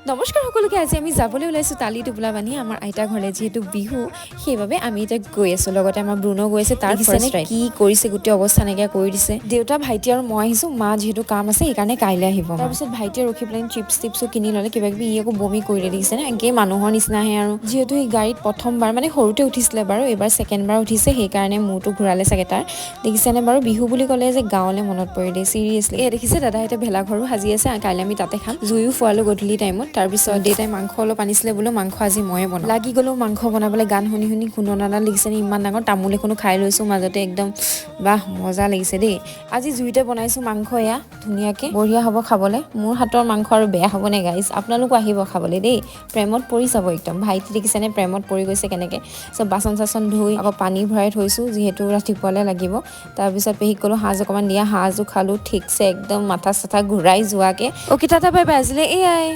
নমস্কাৰ সকলোকে আজি আমি যাবলৈ ওলাইছোঁ তালি টোপোলা বান্ধি আমাৰ আইতা ঘৰলৈ যিহেতু বিহু সেইবাবে আমি এতিয়া গৈ আছোঁ লগতে আমাৰ ব্ৰুনো গৈ আছে তাৰ ফাৰ্ষ্ট ৰাইড কি কৰিছে গোটেই অৱস্থা নাইকিয়া কৰি দিছে দেউতা ভাইটি আৰু মই আহিছোঁ মা যিহেতু কাম আছে সেইকাৰণে কাইলৈ আহিব তাৰপিছত ভাইটিয়ে ৰখি পেলাই চিপছো কিনি ল'লে কিবা কিবি ই আকৌ বমি কৰিলে দেখিছে নে একেই মানুহৰ নিচিনাহে আৰু যিহেতু এই গাড়ীত প্ৰথমবাৰ মানে সৰুতে উঠিছিলে বাৰু এইবাৰ ছেকেণ্ডবাৰ উঠিছে সেইকাৰণে মূৰটো ঘূৰালে চাগে তাৰ দেখিছেনে বাৰু বিহু বুলি ক'লে যে গাঁৱলৈ মনত পৰি দেই চিৰিয়াছলি এই দেখিছে দাদাহঁতে ভেলাঘৰো সাজি আছে কাইলৈ আমি তাতে খাম জুইও ফুৱালো গধূলি টাইমত তাৰপিছত দেউতাই মাংস অলপ আনিছিলে বোলো মাংস আজি ময়ে বনাওঁ লাগি গ'লো মাংস বনাবলৈ গান শুনি শুনি খুন্দনাডাল লাগিছে নে ইমান ডাঙৰ তামোল এখনো খাই লৈছোঁ মাজতে একদম বাহ মজা লাগিছে দেই আজি জুইতে বনাইছোঁ মাংস এয়া ধুনীয়াকৈ বঢ়িয়া হ'ব খাবলৈ মোৰ হাতৰ মাংস আৰু বেয়া হ'বনে গাইজ আপোনালোকো আহিব খাবলৈ দেই প্ৰেমত পৰি যাব একদম ভাইটি দেখিছেনে প্ৰেমত পৰি গৈছে কেনেকৈ চব বাচন চাচন ধুই আকৌ পানী ভৰাই থৈছোঁ যিহেতু ৰাতিপুৱালৈ লাগিব তাৰপিছত পেহীক ক'লোঁ সাজ অকণমান দিয়া সাজো খালোঁ ঠিকছে একদম মাথা চাথা ঘূৰাই যোৱাকৈ অ'কে টাটা বাই বাই আজিলৈ এয়াই